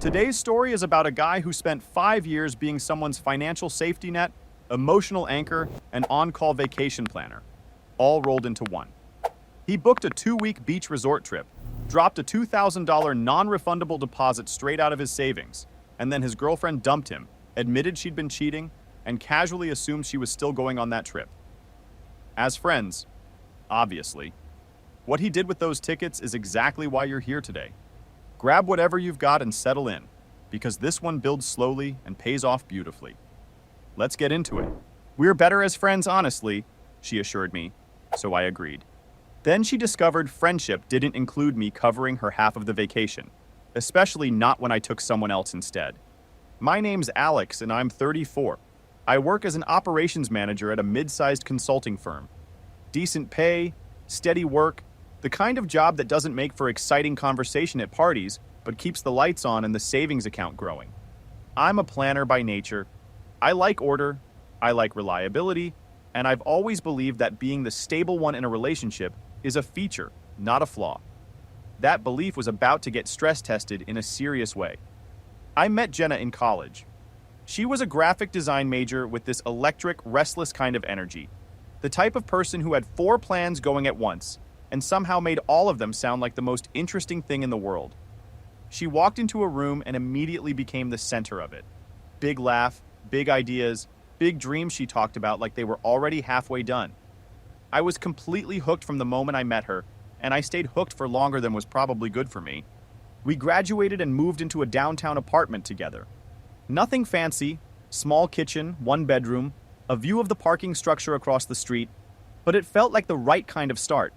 Today's story is about a guy who spent 5 years being someone's financial safety net, emotional anchor, and on-call vacation planner, all rolled into one. He booked a 2-week beach resort trip, dropped a $2,000 non-refundable deposit straight out of his savings, and then his girlfriend dumped him, admitted she'd been cheating, and casually assumed she was still going on that trip. As friends, obviously. What he did with those tickets is exactly why you're here today. Grab whatever you've got and settle in, because this one builds slowly and pays off beautifully. Let's get into it. We're better as friends, honestly, she assured me, so I agreed. Then she discovered friendship didn't include me covering her half of the vacation, especially not when I took someone else instead. My name's Alex and I'm 34. I work as an operations manager at a mid-sized consulting firm. Decent pay, steady work, the kind of job that doesn't make for exciting conversation at parties, but keeps the lights on and the savings account growing. I'm a planner by nature. I like order, I like reliability, and I've always believed that being the stable one in a relationship is a feature, not a flaw. That belief was about to get stress tested in a serious way. I met Jenna in college. She was a graphic design major with this electric, restless kind of energy. The type of person who had 4 plans going at once, and somehow made all of them sound like the most interesting thing in the world. She walked into a room and immediately became the center of it. Big laugh, big ideas, big dreams she talked about like they were already halfway done. I was completely hooked from the moment I met her, and I stayed hooked for longer than was probably good for me. We graduated and moved into a downtown apartment together. Nothing fancy, small kitchen, 1 bedroom, a view of the parking structure across the street, but it felt like the right kind of start.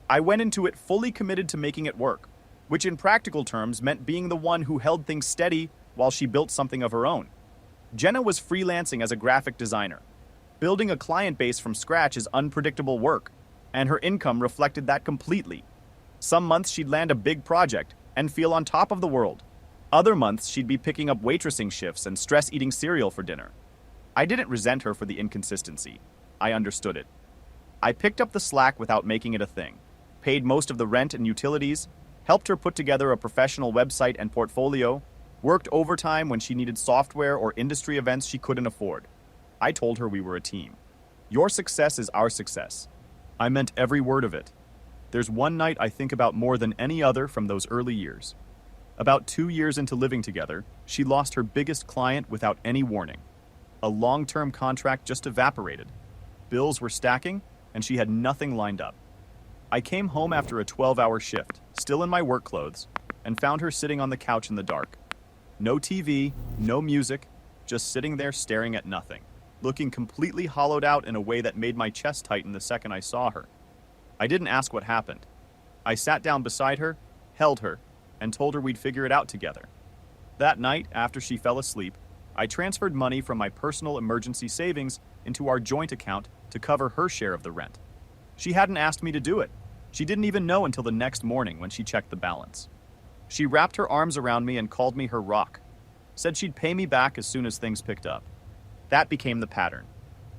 I went into it fully committed to making it work, which in practical terms meant being the one who held things steady while she built something of her own. Jenna was freelancing as a graphic designer. Building a client base from scratch is unpredictable work, and her income reflected that completely. Some months she'd land a big project and feel on top of the world. Other months she'd be picking up waitressing shifts and stress eating cereal for dinner. I didn't resent her for the inconsistency. I understood it. I picked up the slack without making it a thing, paid most of the rent and utilities, helped her put together a professional website and portfolio, worked overtime when she needed software or industry events she couldn't afford. I told her we were a team. Your success is our success. I meant every word of it. There's one night I think about more than any other from those early years. About 2 years into living together, she lost her biggest client without any warning. A long-term contract just evaporated. Bills were stacking, and she had nothing lined up. I came home after a 12-hour shift, still in my work clothes, and found her sitting on the couch in the dark. No TV, no music, just sitting there staring at nothing, looking completely hollowed out in a way that made my chest tighten the second I saw her. I didn't ask what happened. I sat down beside her, held her, and told her we'd figure it out together. That night, after she fell asleep, I transferred money from my personal emergency savings into our joint account to cover her share of the rent. She hadn't asked me to do it. She didn't even know until the next morning when she checked the balance. She wrapped her arms around me and called me her rock. Said she'd pay me back as soon as things picked up. That became the pattern.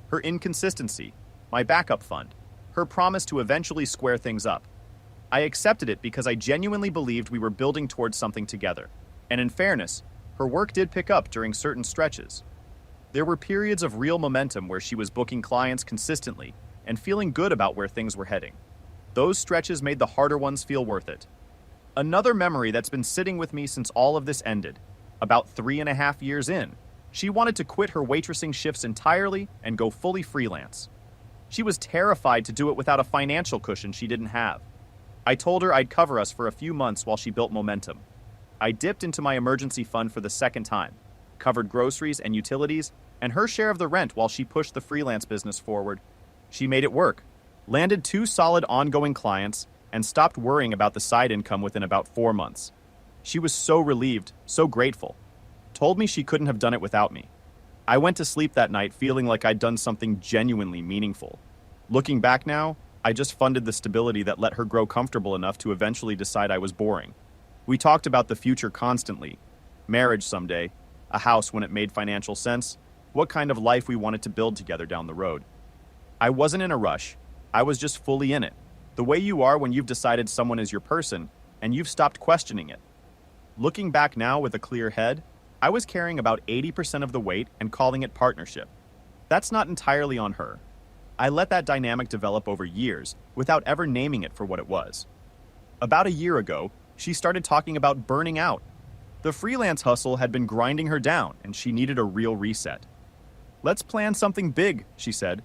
Her inconsistency, my backup fund, her promise to eventually square things up. I accepted it because I genuinely believed we were building towards something together. And in fairness, her work did pick up during certain stretches. There were periods of real momentum where she was booking clients consistently and feeling good about where things were heading. Those stretches made the harder ones feel worth it. Another memory that's been sitting with me since all of this ended, about 3.5 years in, she wanted to quit her waitressing shifts entirely and go fully freelance. She was terrified to do it without a financial cushion she didn't have. I told her I'd cover us for a few months while she built momentum. I dipped into my emergency fund for the second time, covered groceries and utilities, and her share of the rent while she pushed the freelance business forward. She made it work, landed 2 solid ongoing clients, and stopped worrying about the side income within about 4 months. She was so relieved, so grateful. Told me she couldn't have done it without me. I went to sleep that night feeling like I'd done something genuinely meaningful. Looking back now, I just funded the stability that let her grow comfortable enough to eventually decide I was boring. We talked about the future constantly. Marriage someday, a house when it made financial sense, what kind of life we wanted to build together down the road. I wasn't in a rush. I was just fully in it. The way you are when you've decided someone is your person, and you've stopped questioning it. Looking back now with a clear head, I was carrying about 80% of the weight and calling it partnership. That's not entirely on her. I let that dynamic develop over years without ever naming it for what it was. About a year ago, she started talking about burning out. The freelance hustle had been grinding her down, and she needed a real reset. "Let's plan something big," she said.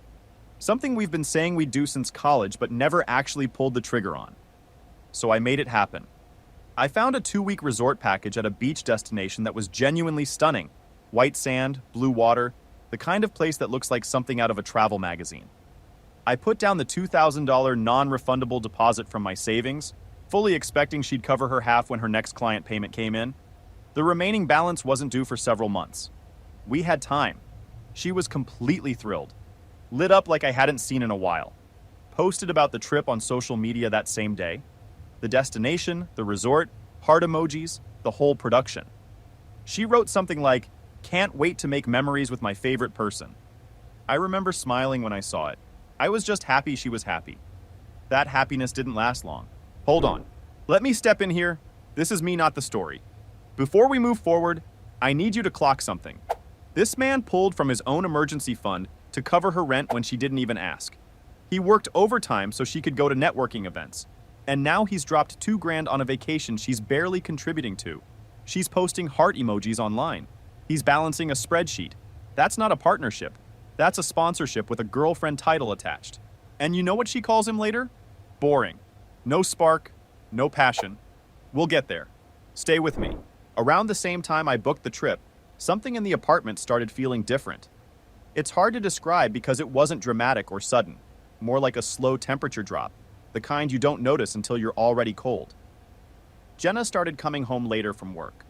"Something we've been saying we'd do since college but never actually pulled the trigger on." So I made it happen. I found a 2-week resort package at a beach destination that was genuinely stunning. White sand, blue water, the kind of place that looks like something out of a travel magazine. I put down the $2,000 non-refundable deposit from my savings, fully expecting she'd cover her half when her next client payment came in. The remaining balance wasn't due for several months. We had time. She was completely thrilled. Lit up like I hadn't seen in a while. Posted about the trip on social media that same day. The destination, the resort, heart emojis, the whole production. She wrote something like, "Can't wait to make memories with my favorite person." I remember smiling when I saw it. I was just happy she was happy. That happiness didn't last long. Hold on. Let me step in here. This is me, not the story. Before we move forward, I need you to clock something. This man pulled from his own emergency fund to cover her rent when she didn't even ask. He worked overtime so she could go to networking events. And now he's dropped $2,000 on a vacation she's barely contributing to. She's posting heart emojis online. He's balancing a spreadsheet. That's not a partnership. That's a sponsorship with a girlfriend title attached. And you know what she calls him later? Boring. No spark, no passion. We'll get there. Stay with me. Around the same time I booked the trip, something in the apartment started feeling different. It's hard to describe because it wasn't dramatic or sudden, more like a slow temperature drop, the kind you don't notice until you're already cold. Jenna started coming home later from work.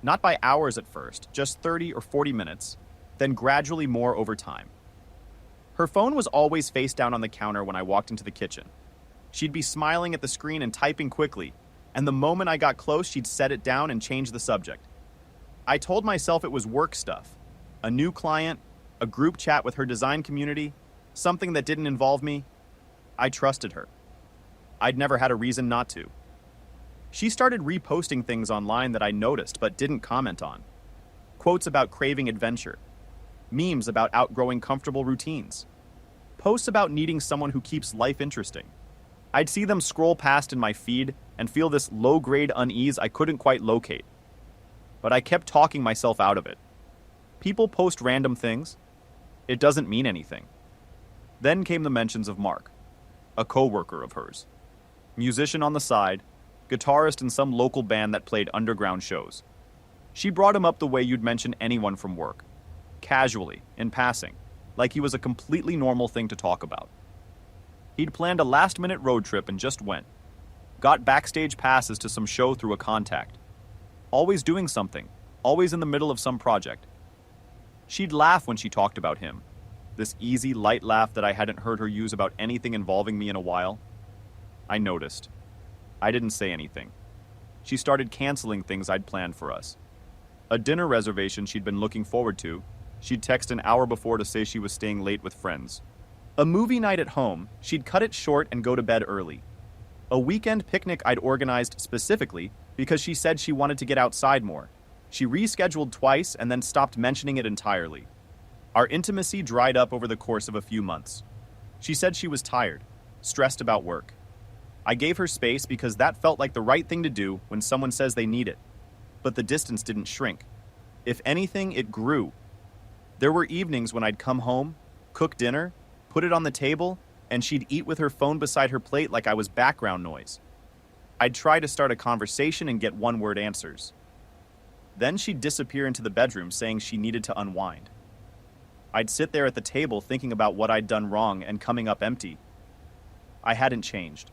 Not by hours at first, just 30 or 40 minutes, then gradually more over time. Her phone was always face down on the counter when I walked into the kitchen. She'd be smiling at the screen and typing quickly, and the moment I got close, she'd set it down and change the subject. I told myself it was work stuff, a new client, a group chat with her design community, something that didn't involve me. I trusted her. I'd never had a reason not to. She started reposting things online that I noticed but didn't comment on. Quotes about craving adventure. Memes about outgrowing comfortable routines. Posts about needing someone who keeps life interesting. I'd see them scroll past in my feed and feel this low-grade unease I couldn't quite locate. But I kept talking myself out of it. People post random things. It doesn't mean anything. Then came the mentions of Mark, a coworker of hers. Musician on the side, guitarist in some local band that played underground shows. She brought him up the way you'd mention anyone from work. Casually, in passing, like he was a completely normal thing to talk about. He'd planned a last-minute road trip and just went. Got backstage passes to some show through a contact. Always doing something, always in the middle of some project. She'd laugh when she talked about him. This easy, light laugh that I hadn't heard her use about anything involving me in a while. I noticed. I didn't say anything. She started canceling things I'd planned for us. A dinner reservation she'd been looking forward to, she'd text an hour before to say she was staying late with friends. A movie night at home, she'd cut it short and go to bed early. A weekend picnic I'd organized specifically because she said she wanted to get outside more. She rescheduled twice and then stopped mentioning it entirely. Our intimacy dried up over the course of a few months. She said she was tired, stressed about work. I gave her space because that felt like the right thing to do when someone says they need it. But the distance didn't shrink. If anything, it grew. There were evenings when I'd come home, cook dinner, put it on the table, and she'd eat with her phone beside her plate like I was background noise. I'd try to start a conversation and get one-word answers. Then she'd disappear into the bedroom saying she needed to unwind. I'd sit there at the table thinking about what I'd done wrong and coming up empty. I hadn't changed.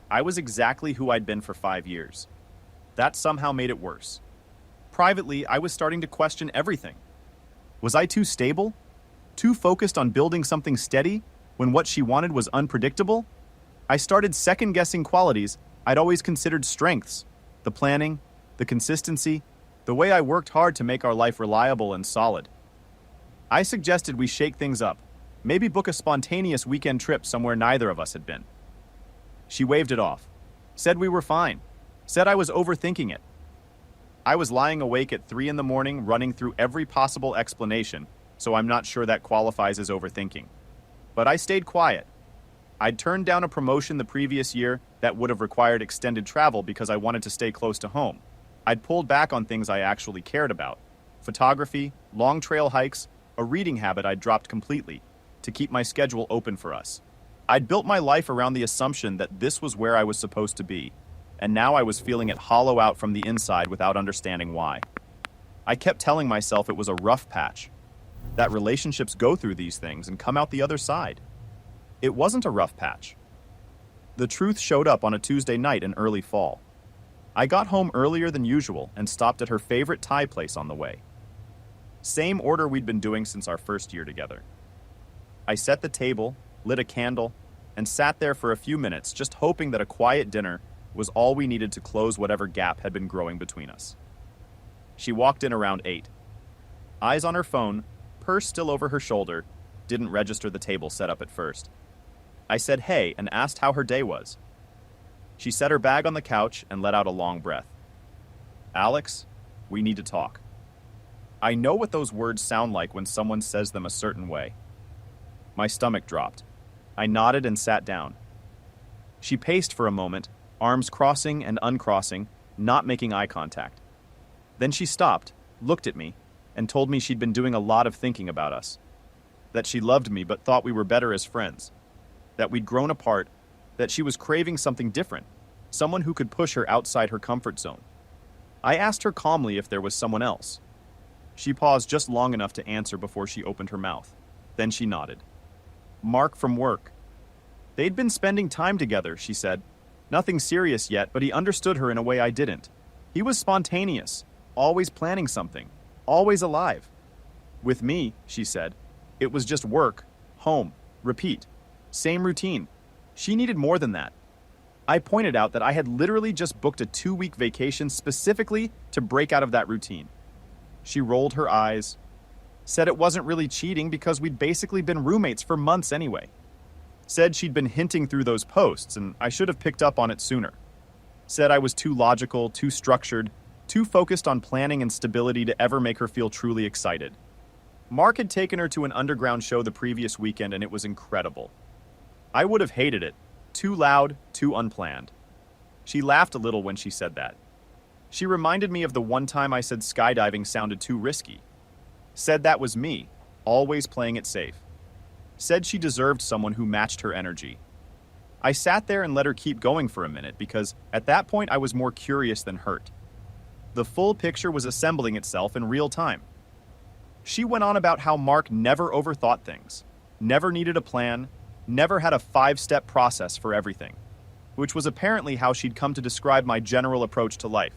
I was exactly who I'd been for 5 years. That somehow made it worse. Privately, I was starting to question everything. Was I too stable? Too focused on building something steady when what she wanted was unpredictable? I started second-guessing qualities I'd always considered strengths. The planning, the consistency, the way I worked hard to make our life reliable and solid. I suggested we shake things up, maybe book a spontaneous weekend trip somewhere neither of us had been. She waved it off, said we were fine, said I was overthinking it. I was lying awake at 3 in the morning running through every possible explanation, so I'm not sure that qualifies as overthinking. But I stayed quiet. I'd turned down a promotion the previous year that would have required extended travel because I wanted to stay close to home. I'd pulled back on things I actually cared about: photography, long trail hikes, a reading habit I'd dropped completely, to keep my schedule open for us. I'd built my life around the assumption that this was where I was supposed to be, and now I was feeling it hollow out from the inside without understanding why. I kept telling myself it was a rough patch, that relationships go through these things and come out the other side. It wasn't a rough patch. The truth showed up on a Tuesday night in early fall. I got home earlier than usual and stopped at her favorite Thai place on the way. Same order we'd been doing since our first year together. I set the table, lit a candle, and sat there for a few minutes just hoping that a quiet dinner was all we needed to close whatever gap had been growing between us. She walked in around 8. Eyes on her phone, purse still over her shoulder, didn't register the table set up at first. I said hey and asked how her day was. She set her bag on the couch and let out a long breath. "Alex, we need to talk." I know what those words sound like when someone says them a certain way. My stomach dropped. I nodded and sat down. She paced for a moment, arms crossing and uncrossing, not making eye contact. Then she stopped, looked at me, and told me she'd been doing a lot of thinking about us. That she loved me but thought we were better as friends. That we'd grown apart, that she was craving something different, someone who could push her outside her comfort zone. I asked her calmly if there was someone else. She paused just long enough to answer before she opened her mouth. Then she nodded. Mark from work. They'd been spending time together, she said. Nothing serious yet, but he understood her in a way I didn't. He was spontaneous, always planning something, always alive. With me, she said, it was just work, home, repeat, same routine. She needed more than that. I pointed out that I had literally just booked a 2-week vacation specifically to break out of that routine. She rolled her eyes, said it wasn't really cheating because we'd basically been roommates for months anyway. Said she'd been hinting through those posts and I should have picked up on it sooner. Said I was too logical, too structured, too focused on planning and stability to ever make her feel truly excited. Mark had taken her to an underground show the previous weekend and it was incredible. I would have hated it. Too loud, too unplanned. She laughed a little when she said that. She reminded me of the one time I said skydiving sounded too risky. Said that was me, always playing it safe. Said she deserved someone who matched her energy. I sat there and let her keep going for a minute because at that point I was more curious than hurt. The full picture was assembling itself in real time. She went on about how Mark never overthought things, never needed a plan, never had a 5-step process for everything, which was apparently how she'd come to describe my general approach to life.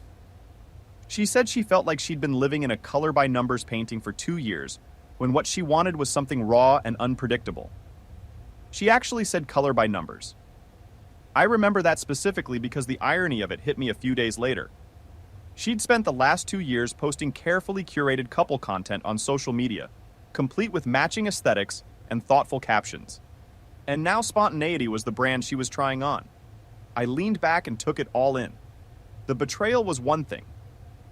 She said she felt like she'd been living in a color-by-numbers painting for 2 years when what she wanted was something raw and unpredictable. She actually said color by numbers. I remember that specifically because the irony of it hit me a few days later. She'd spent the last 2 years posting carefully curated couple content on social media, complete with matching aesthetics and thoughtful captions. And now spontaneity was the brand she was trying on. I leaned back and took it all in. The betrayal was one thing.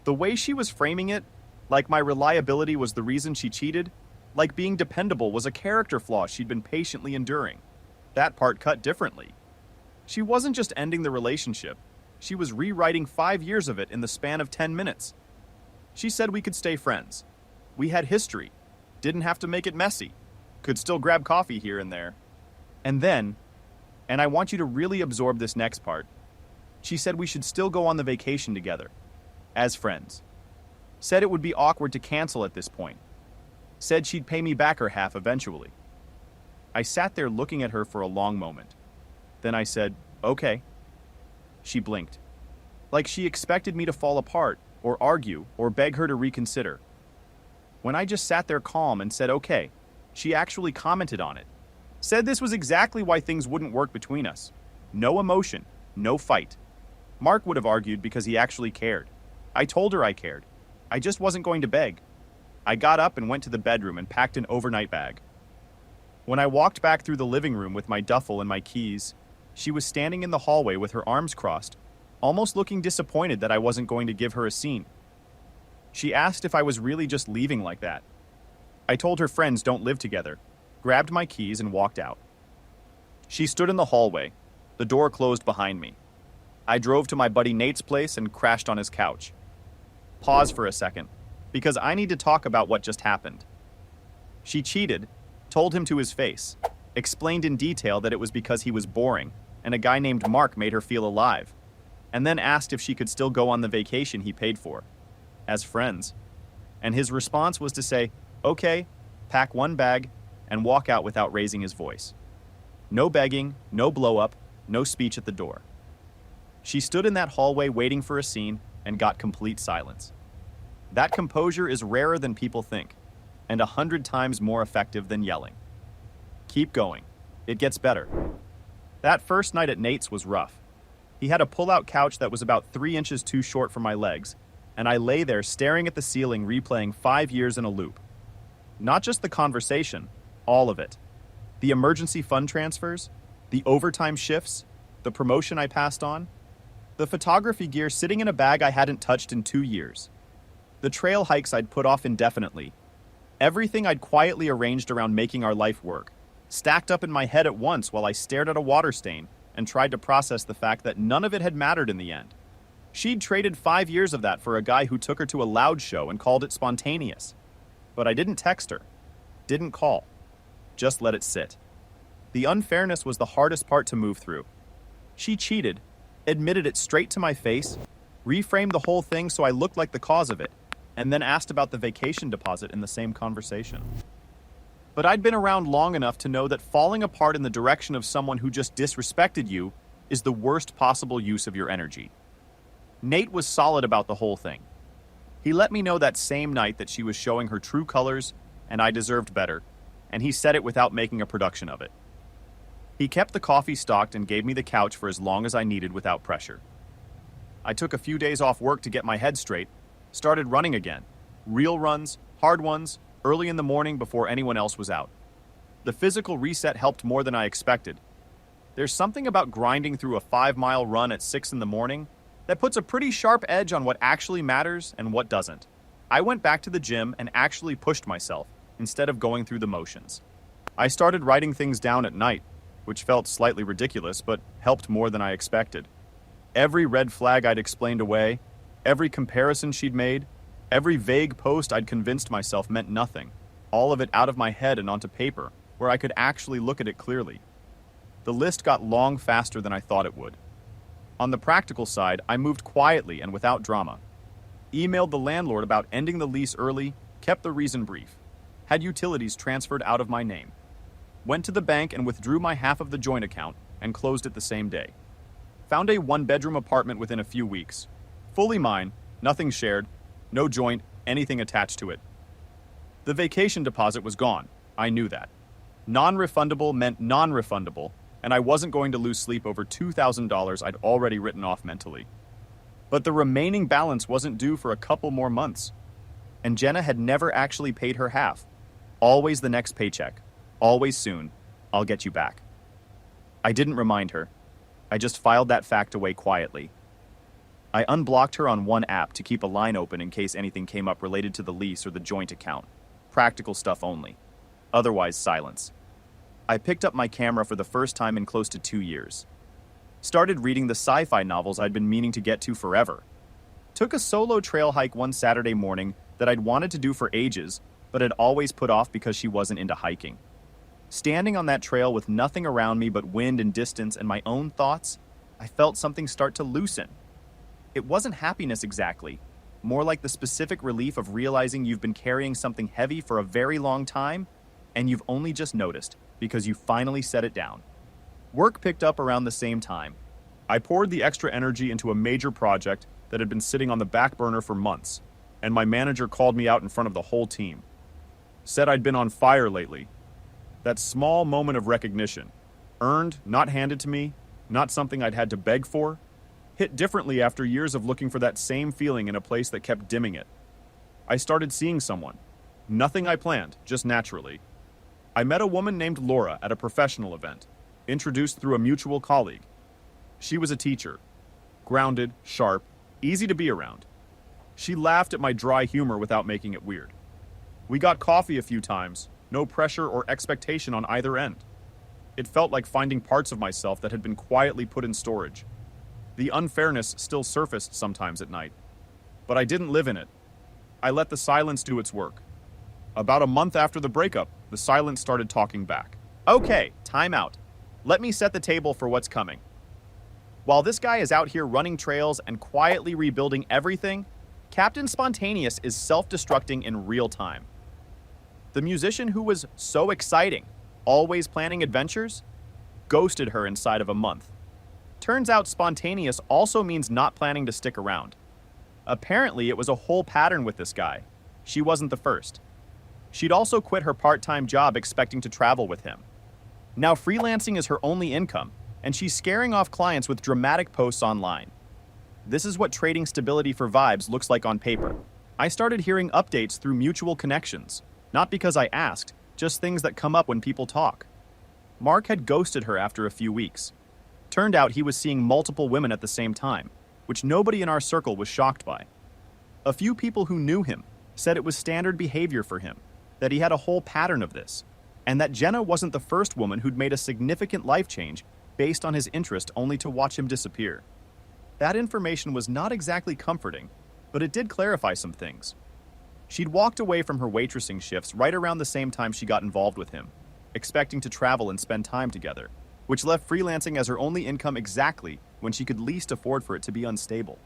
The way she was framing it, like my reliability was the reason she cheated, like being dependable was a character flaw she'd been patiently enduring. That part cut differently. She wasn't just ending the relationship, she was rewriting 5 years of it in the span of 10 minutes. She said we could stay friends. We had history, didn't have to make it messy, could still grab coffee here and there. And then, and I want you to really absorb this next part, she said we should still go on the vacation together, as friends. Said it would be awkward to cancel at this point. Said she'd pay me back her half eventually. I sat there looking at her for a long moment. Then I said, okay. She blinked. Like she expected me to fall apart, or argue, or beg her to reconsider. When I just sat there calm and said okay, she actually commented on it. Said this was exactly why things wouldn't work between us. No emotion, no fight. Mark would have argued because he actually cared. I told her I cared. I just wasn't going to beg. I got up and went to the bedroom and packed an overnight bag. When I walked back through the living room with my duffel and my keys, she was standing in the hallway with her arms crossed, almost looking disappointed that I wasn't going to give her a scene. She asked if I was really just leaving like that. I told her friends don't live together, grabbed my keys, and walked out. She stood in the hallway, the door closed behind me. I drove to my buddy Nate's place and crashed on his couch. Pause for a second, because I need to talk about what just happened. She cheated, told him to his face, explained in detail that it was because he was boring and a guy named Mark made her feel alive, and then asked if she could still go on the vacation he paid for, as friends. And his response was to say, okay, pack one bag, and walk out without raising his voice. No begging, no blow-up, no speech at the door. She stood in that hallway waiting for a scene and got complete silence. That composure is rarer than people think, and 100 times more effective than yelling. Keep going. It gets better. That first night at Nate's was rough. He had a pull-out couch that was about 3 inches too short for my legs, and I lay there staring at the ceiling replaying 5 years in a loop. Not just the conversation, all of it. The emergency fund transfers, the overtime shifts, the promotion I passed on, the photography gear sitting in a bag I hadn't touched in 2 years, the trail hikes I'd put off indefinitely, everything I'd quietly arranged around making our life work, stacked up in my head at once while I stared at a water stain and tried to process the fact that none of it had mattered in the end. She'd traded 5 years of that for a guy who took her to a loud show and called it spontaneous. But I didn't text her, didn't call, just let it sit. The unfairness was the hardest part to move through. She cheated, admitted it straight to my face, reframed the whole thing so I looked like the cause of it, and then asked about the vacation deposit in the same conversation. But I'd been around long enough to know that falling apart in the direction of someone who just disrespected you is the worst possible use of your energy. Nate was solid about the whole thing. He let me know that same night that she was showing her true colors and I deserved better, and he said it without making a production of it. He kept the coffee stocked and gave me the couch for as long as I needed without pressure. I took a few days off work to get my head straight, started running again. Real runs, hard ones, early in the morning before anyone else was out. The physical reset helped more than I expected. There's something about grinding through a 5-mile run at 6 in the morning that puts a pretty sharp edge on what actually matters and what doesn't. I went back to the gym and actually pushed myself instead of going through the motions. I started writing things down at night, which felt slightly ridiculous but helped more than I expected. Every red flag I'd explained away, every comparison she'd made, every vague post I'd convinced myself meant nothing, all of it out of my head and onto paper, where I could actually look at it clearly. The list got long faster than I thought it would. On the practical side, I moved quietly and without drama. Emailed the landlord about ending the lease early, kept the reason brief. Had utilities transferred out of my name. Went to the bank and withdrew my half of the joint account and closed it the same day. Found a 1-bedroom apartment within a few weeks. Fully mine, nothing shared, no joint, anything attached to it. The vacation deposit was gone. I knew that. Non-refundable meant non-refundable, and I wasn't going to lose sleep over $2,000 I'd already written off mentally. But the remaining balance wasn't due for a couple more months. And Jenna had never actually paid her half. Always the next paycheck. Always soon. I'll get you back. I didn't remind her. I just filed that fact away quietly. I unblocked her on one app to keep a line open in case anything came up related to the lease or the joint account. Practical stuff only. Otherwise, silence. I picked up my camera for the first time in close to 2 years. Started reading the sci-fi novels I'd been meaning to get to forever. Took a solo trail hike one Saturday morning that I'd wanted to do for ages, but had always put off because she wasn't into hiking. Standing on that trail with nothing around me but wind and distance and my own thoughts, I felt something start to loosen. It wasn't happiness exactly, more like the specific relief of realizing you've been carrying something heavy for a very long time, and you've only just noticed because you finally set it down. Work picked up around the same time. I poured the extra energy into a major project that had been sitting on the back burner for months, and my manager called me out in front of the whole team. Said I'd been on fire lately. That small moment of recognition, earned, not handed to me, not something I'd had to beg for, hit differently after years of looking for that same feeling in a place that kept dimming it. I started seeing someone. Nothing I planned, just naturally. I met a woman named Laura at a professional event, introduced through a mutual colleague. She was a teacher. Grounded, sharp, easy to be around. She laughed at my dry humor without making it weird. We got coffee a few times, no pressure or expectation on either end. It felt like finding parts of myself that had been quietly put in storage. The unfairness still surfaced sometimes at night, but I didn't live in it. I let the silence do its work. About a month after the breakup, the silence started talking back. Okay, time out. Let me set the table for what's coming. While this guy is out here running trails and quietly rebuilding everything, Captain Spontaneous is self-destructing in real time. The musician who was so exciting, always planning adventures, ghosted her inside of a month. Turns out spontaneous also means not planning to stick around. Apparently, it was a whole pattern with this guy. She wasn't the first. She'd also quit her part-time job expecting to travel with him. Now freelancing is her only income, and she's scaring off clients with dramatic posts online. This is what trading stability for vibes looks like on paper. I started hearing updates through mutual connections, not because I asked, just things that come up when people talk. Mark had ghosted her after a few weeks. Turned out he was seeing multiple women at the same time, which nobody in our circle was shocked by. A few people who knew him said it was standard behavior for him, that he had a whole pattern of this, and that Jenna wasn't the first woman who'd made a significant life change based on his interest only to watch him disappear. That information was not exactly comforting, but it did clarify some things. She'd walked away from her waitressing shifts right around the same time she got involved with him, expecting to travel and spend time together, which left freelancing as her only income exactly when she could least afford for it to be unstable.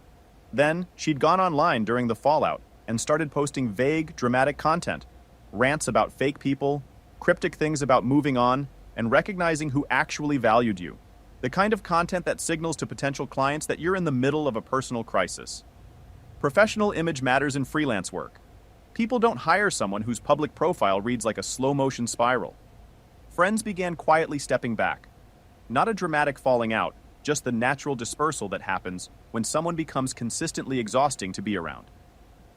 Then, she'd gone online during the fallout and started posting vague, dramatic content, rants about fake people, cryptic things about moving on, and recognizing who actually valued you. The kind of content that signals to potential clients that you're in the middle of a personal crisis. Professional image matters in freelance work. People don't hire someone whose public profile reads like a slow-motion spiral. Friends began quietly stepping back. Not a dramatic falling out, just the natural dispersal that happens when someone becomes consistently exhausting to be around.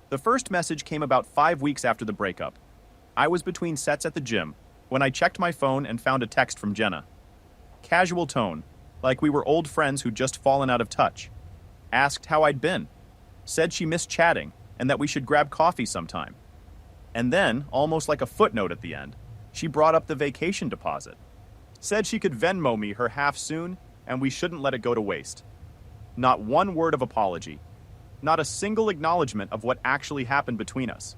The first message came about 5 weeks after the breakup. I was between sets at the gym when I checked my phone and found a text from Jenna. Casual tone, like we were old friends who'd just fallen out of touch. Asked how I'd been. Said she missed chatting and that we should grab coffee sometime. And then, almost like a footnote at the end, she brought up the vacation deposit. Said she could Venmo me her half soon and we shouldn't let it go to waste. Not one word of apology. Not a single acknowledgement of what actually happened between us.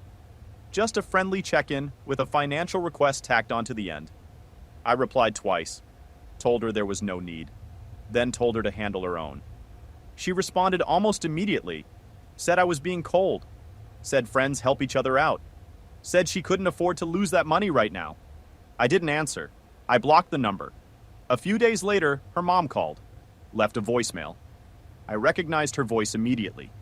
Just a friendly check-in with a financial request tacked onto the end. I replied twice, told her there was no need, then told her to handle her own. She responded almost immediately, said I was being cold, said friends help each other out, said she couldn't afford to lose that money right now. I didn't answer. I blocked the number. A few days later, her mom called, left a voicemail. I recognized her voice immediately.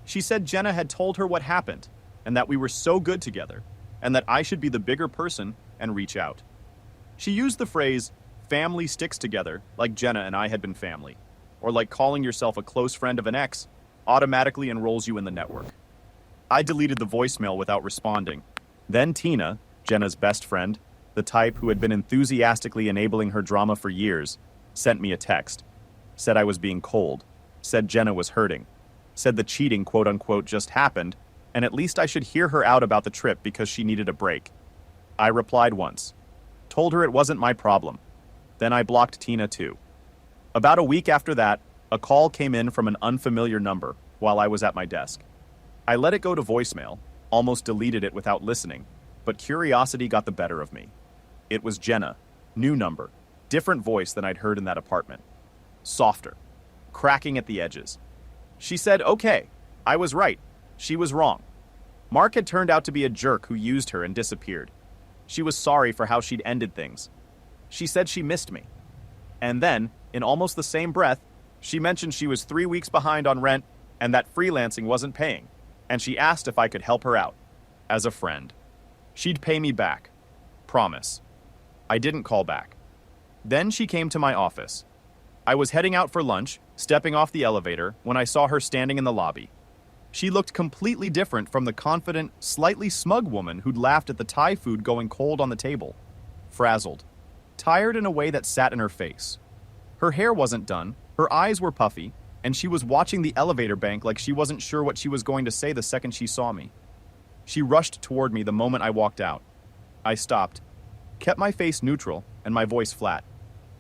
She said Jenna had told her what happened, and that we were so good together, and that I should be the bigger person and reach out. She used the phrase, family sticks together, like Jenna and I had been family, or like calling yourself a close friend of an ex automatically enrolls you in the network. I deleted the voicemail without responding. Then Tina, Jenna's best friend, the type who had been enthusiastically enabling her drama for years, sent me a text. Said I was being cold, said Jenna was hurting, said the cheating quote-unquote just happened, and at least I should hear her out about the trip because she needed a break. I replied once, told her it wasn't my problem. Then I blocked Tina too. About a week after that, a call came in from an unfamiliar number while I was at my desk. I let it go to voicemail, almost deleted it without listening, but curiosity got the better of me. It was Jenna, new number, different voice than I'd heard in that apartment. Softer, cracking at the edges. She said, okay, I was right. She was wrong. Mark had turned out to be a jerk who used her and disappeared. She was sorry for how she'd ended things. She said she missed me. And then, in almost the same breath, she mentioned she was 3 weeks behind on rent and that freelancing wasn't paying, and she asked if I could help her out, as a friend. She'd pay me back. Promise. I didn't call back. Then she came to my office. I was heading out for lunch, stepping off the elevator, when I saw her standing in the lobby. She looked completely different from the confident, slightly smug woman who'd laughed at the Thai food going cold on the table. Frazzled. Tired in a way that sat in her face. Her hair wasn't done, her eyes were puffy, and she was watching the elevator bank like she wasn't sure what she was going to say the second she saw me. She rushed toward me the moment I walked out. I stopped, kept my face neutral and my voice flat,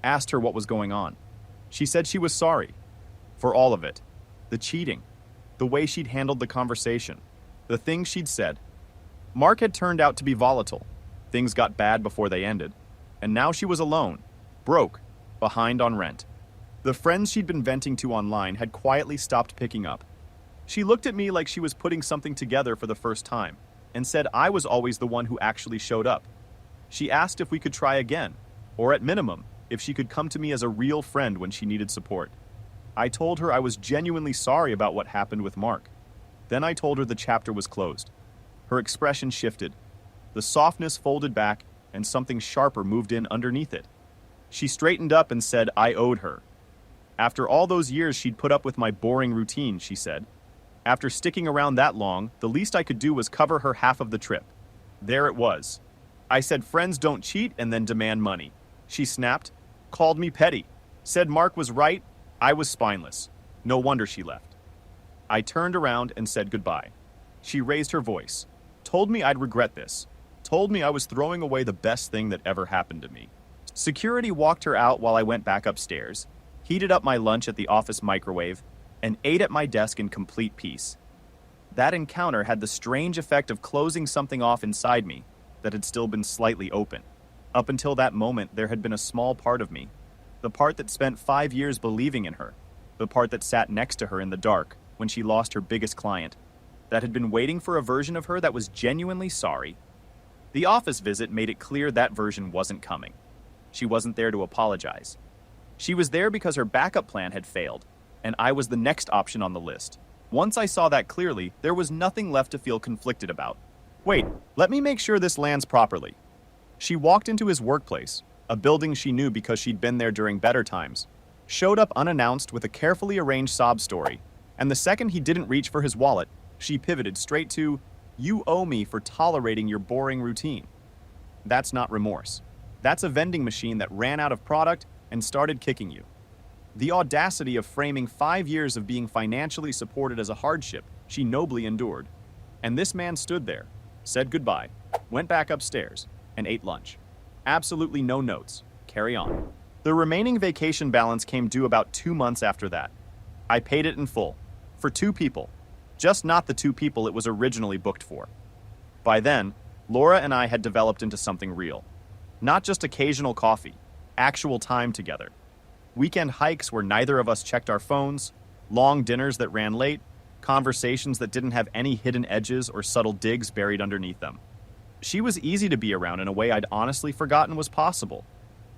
asked her what was going on. She said she was sorry for all of it. The cheating, the way she'd handled the conversation, the things she'd said. Mark had turned out to be volatile. Things got bad before they ended, and now she was alone, broke, behind on rent. The friends she'd been venting to online had quietly stopped picking up. She looked at me like she was putting something together for the first time, and said I was always the one who actually showed up. She asked if we could try again, or at minimum, if she could come to me as a real friend when she needed support. I told her I was genuinely sorry about what happened with Mark. Then I told her the chapter was closed. Her expression shifted. The softness folded back, and something sharper moved in underneath it. She straightened up and said I owed her. After all those years she'd put up with my boring routine, she said. After sticking around that long, the least I could do was cover her half of the trip. There it was. I said friends don't cheat and then demand money. She snapped, called me petty, said Mark was right. I was spineless. No wonder she left. I turned around and said goodbye. She raised her voice, told me I'd regret this, told me I was throwing away the best thing that ever happened to me. Security walked her out while I went back upstairs, heated up my lunch at the office microwave, and ate at my desk in complete peace. That encounter had the strange effect of closing something off inside me that had still been slightly open. Up until that moment, there had been a small part of me, the part that spent 5 years believing in her, the part that sat next to her in the dark when she lost her biggest client, that had been waiting for a version of her that was genuinely sorry. The office visit made it clear that version wasn't coming. She wasn't there to apologize. She was there because her backup plan had failed, and I was the next option on the list. Once I saw that clearly, there was nothing left to feel conflicted about. Wait, let me make sure this lands properly. She walked into his workplace, a building she knew because she'd been there during better times, showed up unannounced with a carefully arranged sob story, and the second he didn't reach for his wallet, she pivoted straight to, "You owe me for tolerating your boring routine." That's not remorse. That's a vending machine that ran out of product and started kicking you. The audacity of framing 5 years of being financially supported as a hardship she nobly endured. And this man stood there, said goodbye, went back upstairs, and ate lunch. Absolutely no notes. Carry on. The remaining vacation balance came due about 2 months after that. I paid it in full. For 2 people. Just not the 2 people it was originally booked for. By then, Laura and I had developed into something real. Not just occasional coffee, actual time together. Weekend hikes where neither of us checked our phones, long dinners that ran late, conversations that didn't have any hidden edges or subtle digs buried underneath them. She was easy to be around in a way I'd honestly forgotten was possible.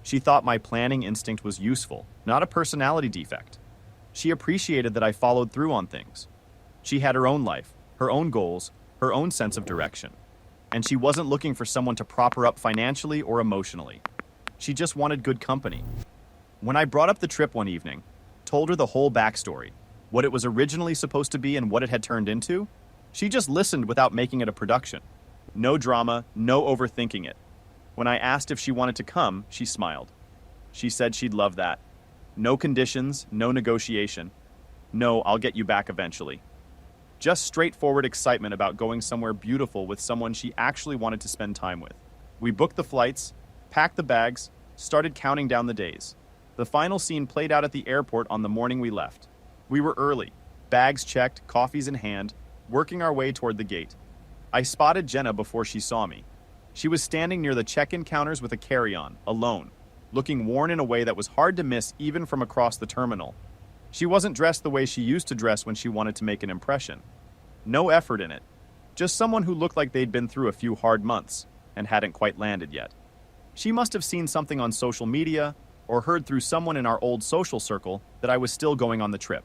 She thought my planning instinct was useful, not a personality defect. She appreciated that I followed through on things. She had her own life, her own goals, her own sense of direction. And she wasn't looking for someone to prop her up financially or emotionally. She just wanted good company. When I brought up the trip one evening, told her the whole backstory, what it was originally supposed to be and what it had turned into, she just listened without making it a production. No drama, no overthinking it. When I asked if she wanted to come, she smiled. She said she'd love that. No conditions, no negotiation. No, I'll get you back eventually. Just straightforward excitement about going somewhere beautiful with someone she actually wanted to spend time with. We booked the flights, packed the bags, started counting down the days. The final scene played out at the airport on the morning we left. We were early, bags checked, coffees in hand, working our way toward the gate. I spotted Jenna before she saw me. She was standing near the check-in counters with a carry-on, alone, looking worn in a way that was hard to miss even from across the terminal. She wasn't dressed the way she used to dress when she wanted to make an impression. No effort in it. Just someone who looked like they'd been through a few hard months and hadn't quite landed yet. She must have seen something on social media or heard through someone in our old social circle that I was still going on the trip.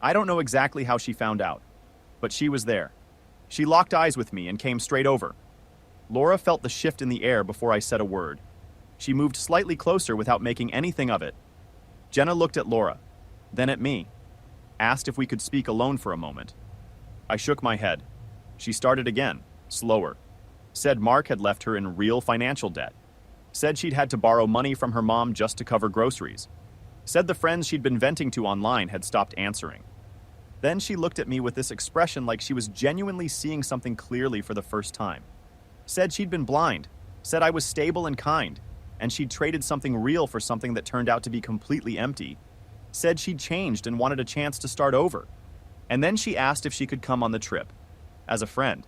I don't know exactly how she found out, but she was there. She locked eyes with me and came straight over. Laura felt the shift in the air before I said a word. She moved slightly closer without making anything of it. Jenna looked at Laura, then at me, asked if we could speak alone for a moment. I shook my head. She started again, slower. Said Mark had left her in real financial debt. Said she'd had to borrow money from her mom just to cover groceries. Said the friends she'd been venting to online had stopped answering. Then she looked at me with this expression like she was genuinely seeing something clearly for the first time. Said she'd been blind, said I was stable and kind, and she'd traded something real for something that turned out to be completely empty. Said she'd changed and wanted a chance to start over. And then she asked if she could come on the trip, as a friend.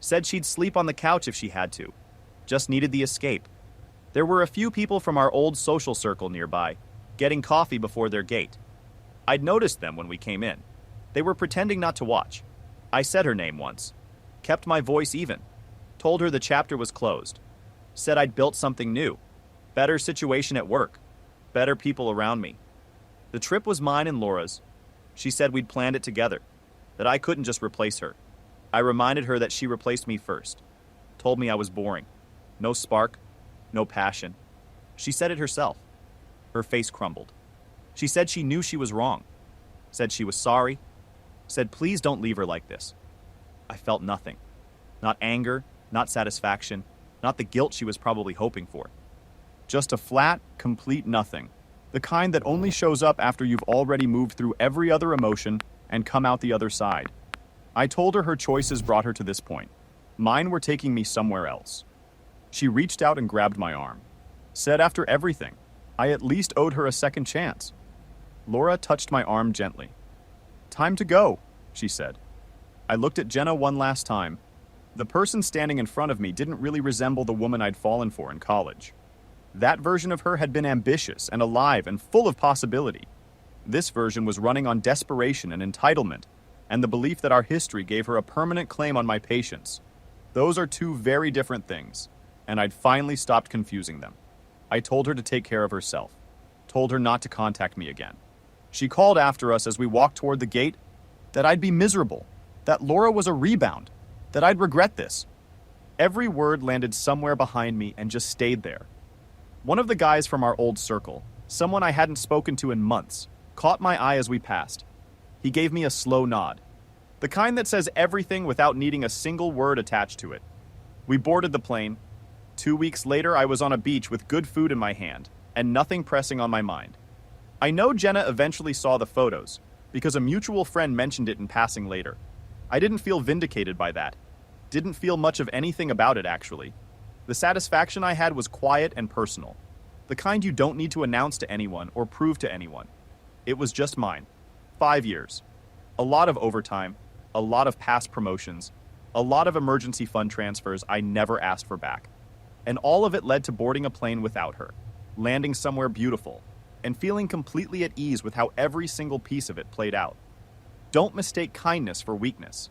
Said she'd sleep on the couch if she had to. Just needed the escape. There were a few people from our old social circle nearby, getting coffee before their gate. I'd noticed them when we came in. They were pretending not to watch. I said her name once. Kept my voice even. Told her the chapter was closed. Said I'd built something new. Better situation at work. Better people around me. The trip was mine and Laura's. She said we'd planned it together. That I couldn't just replace her. I reminded her that she replaced me first. Told me I was boring. No spark. No passion. She said it herself. Her face crumbled. She said she knew she was wrong. Said she was sorry. Said please don't leave her like this. I felt nothing. Not anger, not satisfaction, not the guilt she was probably hoping for. Just a flat, complete nothing. The kind that only shows up after you've already moved through every other emotion and come out the other side. I told her her choices brought her to this point. Mine were taking me somewhere else. She reached out and grabbed my arm. Said after everything, I at least owed her a second chance. Laura touched my arm gently. Time to go, she said. I looked at Jenna one last time. The person standing in front of me didn't really resemble the woman I'd fallen for in college. That version of her had been ambitious and alive and full of possibility. This version was running on desperation and entitlement, and the belief that our history gave her a permanent claim on my patience. Those are two very different things, and I'd finally stopped confusing them. I told her to take care of herself. Told her not to contact me again. She called after us as we walked toward the gate that I'd be miserable, that Laura was a rebound, that I'd regret this. Every word landed somewhere behind me and just stayed there. One of the guys from our old circle, someone I hadn't spoken to in months, caught my eye as we passed. He gave me a slow nod, the kind that says everything without needing a single word attached to it. We boarded the plane. 2 weeks later, I was on a beach with good food in my hand and nothing pressing on my mind. I know Jenna eventually saw the photos because a mutual friend mentioned it in passing later. I didn't feel vindicated by that. Didn't feel much of anything about it, actually. The satisfaction I had was quiet and personal. The kind you don't need to announce to anyone or prove to anyone. It was just mine. 5 years. A lot of overtime, a lot of past promotions, a lot of emergency fund transfers I never asked for back. And all of it led to boarding a plane without her, landing somewhere beautiful, and feeling completely at ease with how every single piece of it played out. Don't mistake kindness for weakness.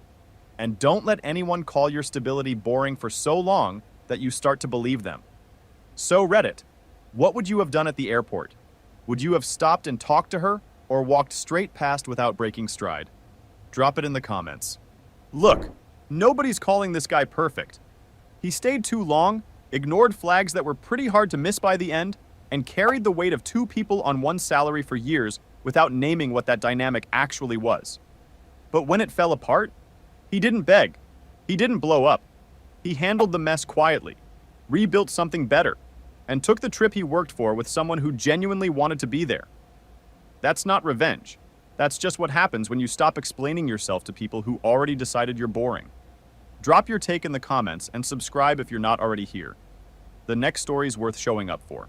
And don't let anyone call your stability boring for so long that you start to believe them. So Reddit, what would you have done at the airport? Would you have stopped and talked to her, or walked straight past without breaking stride? Drop it in the comments. Look, nobody's calling this guy perfect. He stayed too long, ignored flags that were pretty hard to miss by the end, and carried the weight of two people on one salary for years without naming what that dynamic actually was. But when it fell apart, he didn't beg. He didn't blow up. He handled the mess quietly, rebuilt something better, and took the trip he worked for with someone who genuinely wanted to be there. That's not revenge. That's just what happens when you stop explaining yourself to people who already decided you're boring. Drop your take in the comments and subscribe if you're not already here. The next story's worth showing up for.